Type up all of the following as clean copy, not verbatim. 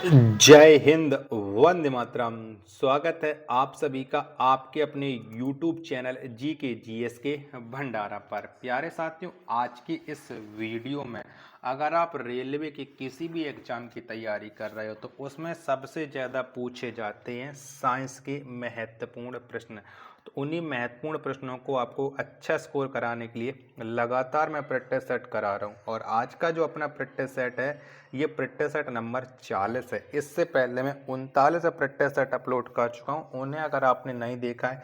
जय हिंद, वंदे मातरम। स्वागत है आप सभी का आपके अपने YouTube चैनल जी के जीएस के भंडारा पर। प्यारे साथियों, आज की इस वीडियो में अगर आप रेलवे के किसी भी एग्जाम की तैयारी कर रहे हो तो उसमें सबसे ज़्यादा पूछे जाते हैं साइंस के महत्वपूर्ण प्रश्न। तो उन्हीं महत्वपूर्ण प्रश्नों को आपको अच्छा स्कोर कराने के लिए लगातार मैं प्रैक्टिस सेट करा रहा हूँ। और आज का जो अपना प्रैक्टिस सेट है, ये प्रैक्टिस सेट नंबर 40 है। इससे पहले मैं 39 प्रैक्टिस सेट अपलोड कर चुका हूँ। उन्हें अगर आपने नहीं देखा है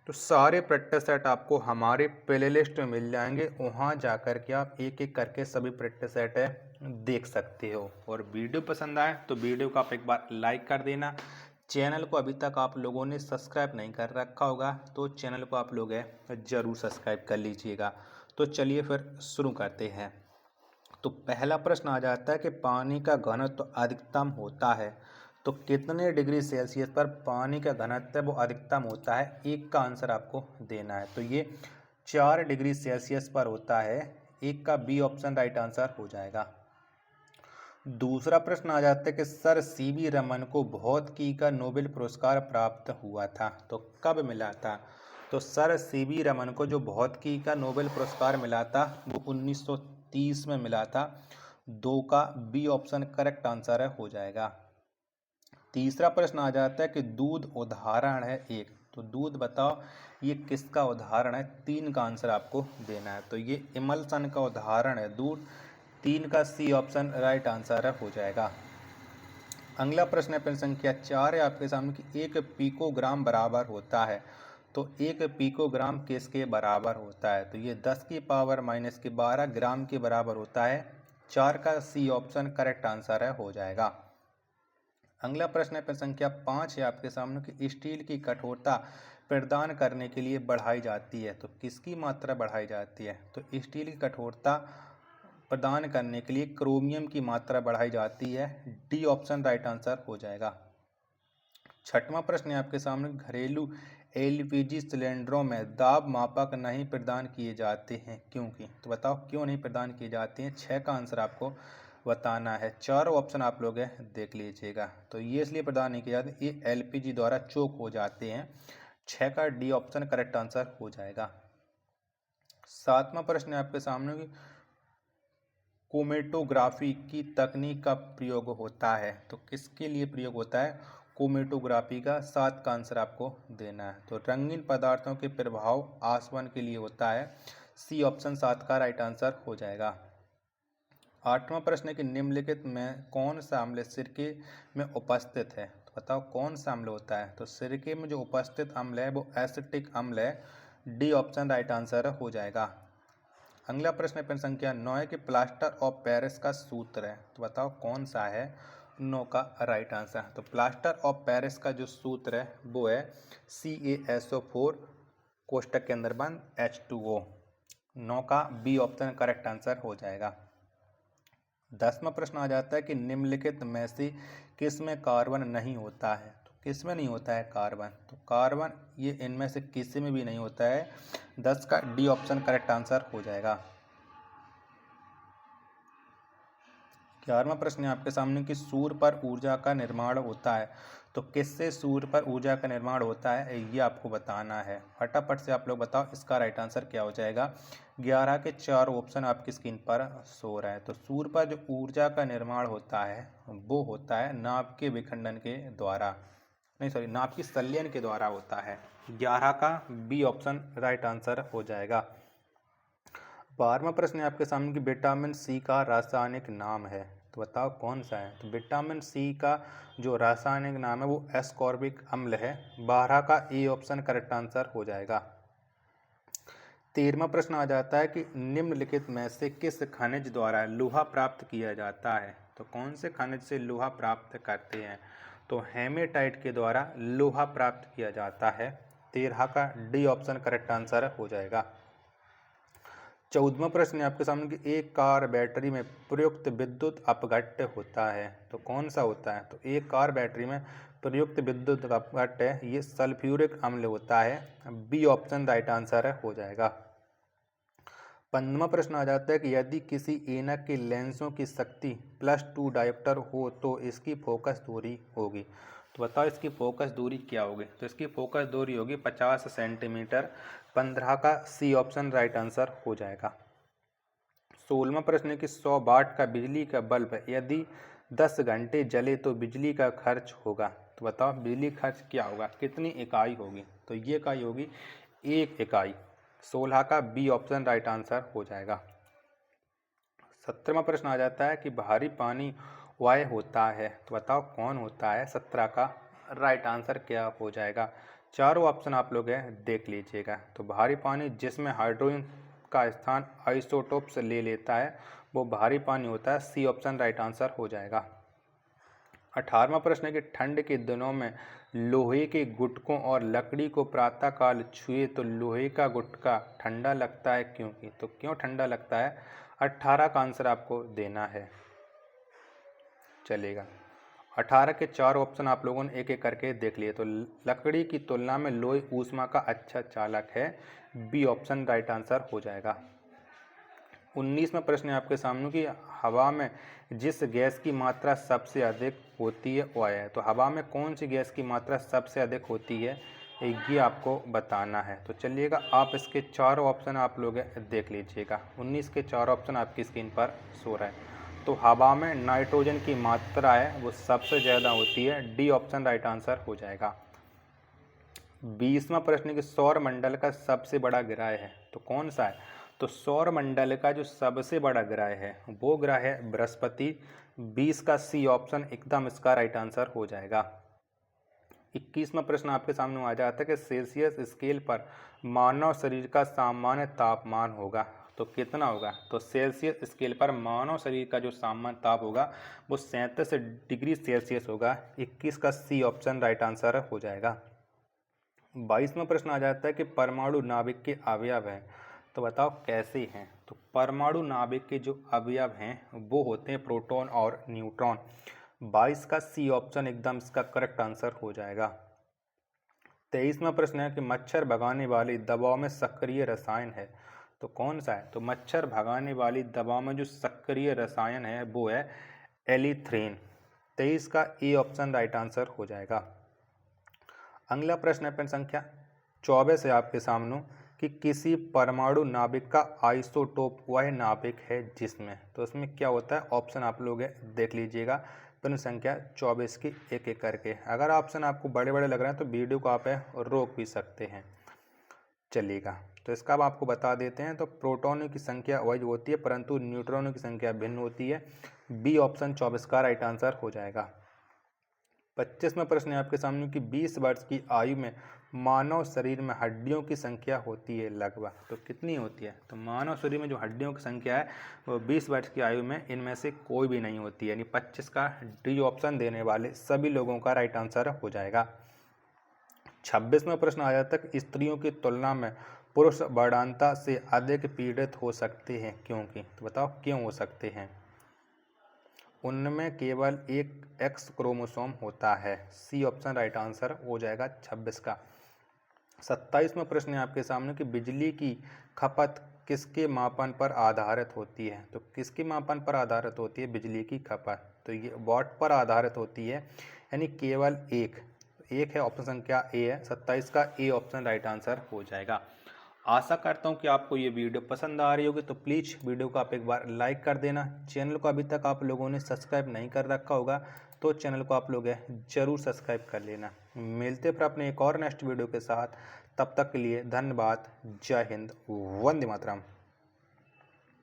तो सारे प्रैक्टिस सेट आपको हमारे प्ले लिस्ट में मिल जाएंगे। वहाँ जाकर के आप एक एक करके सभी प्रैक्टिस सेट है देख सकते हो। और वीडियो पसंद आए तो वीडियो को आप एक बार लाइक कर देना। चैनल को अभी तक आप लोगों ने सब्सक्राइब नहीं कर रखा होगा तो चैनल को आप लोग है ज़रूर सब्सक्राइब कर लीजिएगा। तो चलिए फिर शुरू करते हैं। तो पहला प्रश्न आ जाता है कि पानी का घनत्व अधिकतम होता है तो कितने डिग्री सेल्सियस पर पानी का घनत्व वो अधिकतम होता है। एक का आंसर आपको देना है। तो ये 4 डिग्री सेल्सियस पर होता है। एक का बी ऑप्शन राइट आंसर हो जाएगा। दूसरा प्रश्न आ जाता है कि सर सीवी रमन को भौतिकी का नोबेल पुरस्कार प्राप्त हुआ था तो कब मिला था। तो सर सीवी रमन को जो भौतिकी का नोबेल पुरस्कार मिला था वो 1930 में मिला था। 2 का बी ऑप्शन करेक्ट आंसर है हो जाएगा। तीसरा प्रश्न आ जाता है कि दूध उदाहरण है एक, तो दूध बताओ ये किसका उदाहरण है। 3 का आंसर आपको देना है। तो ये इमल्सन का उदाहरण है दूध। 3 का सी ऑप्शन राइट आंसर है हो जाएगा। अगला प्रश्न है प्रश्न संख्या 4 है आपके सामने कि 1 पिकोग्राम बराबर होता है तो 1 पिकोग्राम किसके बराबर होता है। तो ये 10 की पावर माइनस के 12 ग्राम के बराबर होता है। 4 का सी ऑप्शन करेक्ट आंसर है हो जाएगा। अगला प्रश्न है प्रश्न संख्या 5 है आपके सामने कि स्टील की कठोरता प्रदान करने के लिए बढ़ाई जाती है तो किसकी मात्रा बढ़ाई जाती है। तो स्टील की कठोरता प्रदान करने के लिए क्रोमियम की मात्रा बढ़ाई जाती है। डी ऑप्शन राइट आंसर हो जाएगा। छठवां प्रश्न है आपके सामने घरेलू एलपीजी सिलेंडरों में दाब मापक नहीं प्रदान किए जाते हैं क्योंकि। तो बताओ क्यों नहीं प्रदान किए जाते हैं। 6 का आंसर आपको बताना है। चारों ऑप्शन आप लोग देख लीजिएगा। तो ये इसलिए प्रदान नहीं किए जाते, ये एलपीजी द्वारा चोक हो जाते हैं। 6 का डी ऑप्शन करेक्ट आंसर हो जाएगा। सातवां प्रश्न है आपके सामने कि क्रोमेटोग्राफी की तकनीक का प्रयोग होता है तो किसके लिए प्रयोग होता है क्रोमेटोग्राफी का। 7 का आंसर आपको देना है। तो रंगीन पदार्थों के प्रभाव आसवन के लिए होता है। सी ऑप्शन 7 का राइट आंसर हो जाएगा। आठवां प्रश्न है कि निम्नलिखित में कौन सा अम्ल सिरके में उपस्थित है। तो बताओ कौन सा अम्ल होता है। तो सिरके में जो उपस्थित अम्ल है वो एसिटिक अम्ल है। डी ऑप्शन राइट आंसर हो जाएगा। अगला प्रश्न है प्रश्न संख्या 9 है कि प्लास्टर ऑफ पेरिस का सूत्र है तो बताओ कौन सा है। 9 का राइट आंसर। तो प्लास्टर ऑफ पेरिस का जो सूत्र है वो है CaSO4 कोष्टक के अंदर बंद H2O। 9 का बी ऑप्शन करेक्ट आंसर हो जाएगा। 10वां प्रश्न आ जाता है कि निम्नलिखित में से किस में कार्बन नहीं होता है। तो किस में नहीं होता है कार्बन। तो कार्बन ये इनमें से किसी में भी नहीं होता है। 10 का डी ऑप्शन करेक्ट आंसर हो जाएगा। 11वां प्रश्न है आपके सामने कि सूर्य पर ऊर्जा का निर्माण होता है तो किससे सूर्य पर ऊर्जा का निर्माण होता है ये आपको बताना है। फटाफट से आप लोग बताओ इसका राइट आंसर क्या हो जाएगा। 11 के 4 ऑप्शन आपकी स्क्रीन पर शो रहा है। तो सूर्य पर जो ऊर्जा का निर्माण होता है वो होता है नाभ के विखंडन के द्वारा, नहीं सॉरी नाभ की संलयन के द्वारा होता है। 11 का बी ऑप्शन राइट आंसर हो जाएगा। 12वां प्रश्न है आपके सामने कि विटामिन सी का रासायनिक नाम है तो बताओ कौन सा है। तो विटामिन सी का जो रासायनिक नाम है वो एस्कॉर्बिक अम्ल है। 12 का ए ऑप्शन करेक्ट आंसर हो जाएगा। 13वां प्रश्न आ जाता है कि निम्नलिखित में से किस खनिज द्वारा लोहा प्राप्त किया जाता है। तो कौन से खनिज से लोहा प्राप्त करते हैं। तो हेमेटाइट के द्वारा लोहा प्राप्त किया जाता है। 13 का डी ऑप्शन करेक्ट आंसर हो जाएगा। 14वां प्रश्न है आपके सामने कि एक कार बैटरी में प्रयुक्त विद्युत अपघट्य होता है तो कौन सा होता है। तो एक कार बैटरी में प्रयुक्त विद्युत अपघट्य है ये सल्फ्यूरिक अम्ल होता है। बी ऑप्शन राइट आंसर है हो जाएगा। 15वां प्रश्न आ जाता है कि यदि किसी ऐनक के लेंसों की शक्ति +2 डायोप्टर हो तो इसकी फोकस दूरी होगी। तो बताओ इसकी फोकस दूरी क्या होगी। तो इसकी फोकस दूरी होगी 50 सेंटीमीटर। 15 का सी ऑप्शन राइट आंसर हो जाएगा। 16वां प्रश्न है कि 100 वाट का बिजली का बल्ब यदि 10 घंटे जले तो बिजली का खर्च होगा। तो बताओ बिजली खर्च क्या होगा, कितनी इकाई होगी। तो ये इकाई होगी 1 इकाई। 16 का बी ऑप्शन राइट आंसर हो जाएगा। 17वां प्रश्न आ जाता है कि भारी पानी वाय होता है। तो बताओ कौन होता है। 17 का राइट आंसर क्या हो जाएगा। चारों ऑप्शन आप लोग देख लीजिएगा। तो भारी पानी जिसमें हाइड्रोजन का स्थान आइसोटोप्स ले लेता है वो भारी पानी होता है। सी ऑप्शन राइट आंसर हो जाएगा। 18वां प्रश्न है कि ठंड के दिनों में लोहे के गुटकों और लकड़ी को प्रातःकाल छुए तो लोहे का गुटका ठंडा लगता है क्योंकि। तो क्यों ठंडा लगता है। 18 का आंसर आपको देना है। चलेगा। 18 के 4 ऑप्शन आप लोगों ने एक एक करके देख लिए। तो लकड़ी की तुलना में लोहे ऊष्मा का अच्छा चालक है। बी ऑप्शन राइट आंसर हो जाएगा। 19वां प्रश्न है आपके सामने कि हवा में जिस गैस की मात्रा सबसे अधिक होती है वह है। तो हवा में कौन सी गैस की मात्रा सबसे अधिक होती है ये आपको बताना है। तो चलिएगा आप इसके चारों ऑप्शन आप लोग देख लीजिएगा। 19 के 4 ऑप्शन आपकी स्क्रीन पर सो रहा है। तो हवा में नाइट्रोजन की मात्रा है वो सबसे ज़्यादा होती है। डी ऑप्शन राइट आंसर हो जाएगा। 20वां प्रश्न कि सौर मंडल का सबसे बड़ा ग्रह है तो कौन सा है। तो सौर मंडल का जो सबसे बड़ा ग्रह है वो ग्रह है बृहस्पति। 20 का सी ऑप्शन एकदम इसका राइट आंसर हो जाएगा। 21वां प्रश्न आपके सामने आ जाता है कि सेल्सियस स्केल पर मानव शरीर का सामान्य तापमान होगा तो कितना होगा। तो सेल्सियस स्केल पर मानव शरीर का जो सामान्य ताप होगा वो 37 डिग्री सेल्सियस होगा। 21 का सी ऑप्शन राइट आंसर हो जाएगा। 22वां प्रश्न आ जाता है कि परमाणु नाभिक के अवयव हैं तो बताओ कैसे हैं। तो परमाणु नाभिक के जो अवयव हैं वो होते हैं प्रोटॉन और न्यूट्रॉन। 22 का सी ऑप्शन एकदम इसका करेक्ट आंसर हो जाएगा। 23वां प्रश्न है कि मच्छर भगाने वाली दवाओं में सक्रिय रसायन है तो कौन सा है। तो मच्छर भगाने वाली दवाओं में जो सक्रिय रसायन है वो है एलिथ्रीन। 23 का ए ऑप्शन राइट आंसर हो जाएगा। अगला प्रश्न है प्रश्न संख्या 24 है आपके सामने कि किसी परमाणु नाभिक का आइसोटोप वह नाभिक है जिसमें। तो इसमें क्या होता है ऑप्शन आप लोग देख लीजिएगा। प्रश्न संख्या 24 की एक एक करके। अगर ऑप्शन आपको बड़े बड़े लग रहे हैं तो वीडियो को आप रोक भी सकते हैं। चलिएगा तो इसका अब आपको बता देते हैं। तो प्रोटॉनों की संख्या वही होती है परंतु न्यूट्रॉनों की संख्या भिन्न होती है। बी ऑप्शन 24 का राइट आंसर हो जाएगा। 25वां प्रश्न है आपके सामने कि 20 वर्ष की आयु में मानव शरीर में हड्डियों की संख्या होती है लगभग तो कितनी होती है। तो मानव शरीर में जो हड्डियों की संख्या है वो 20 वर्ष की आयु में इनमें से कोई भी नहीं होती है। यानी 25 का डी ऑप्शन देने वाले सभी लोगों का राइट आंसर हो जाएगा। 26वां प्रश्न आ जाता है कि स्त्रियों की तुलना में पुरुष वर्णांता से अधिक पीड़ित हो सकते हैं क्योंकि। तो बताओ क्यों हो सकते हैं। उनमें केवल एक एक्स क्रोमोसोम होता है। सी ऑप्शन राइट आंसर हो जाएगा 26 का। 27वां प्रश्न है आपके सामने कि बिजली की खपत किसके मापन पर आधारित होती है। तो किसके मापन पर आधारित होती है बिजली की खपत। तो ये वाट पर आधारित होती है यानी केवल एक है। ऑप्शन संख्या ए है। 27 का ए ऑप्शन राइट आंसर हो जाएगा। आशा करता हूँ कि आपको ये वीडियो पसंद आ रही होगी तो प्लीज़ वीडियो को आप एक बार लाइक कर देना। चैनल को अभी तक आप लोगों ने सब्सक्राइब नहीं कर रखा होगा तो चैनल को आप लोग ज़रूर सब्सक्राइब कर लेना। मिलते फिर अपने एक और नेक्स्ट वीडियो के साथ। तब तक के लिए धन्यवाद। जय हिंद, वंदे मातरम।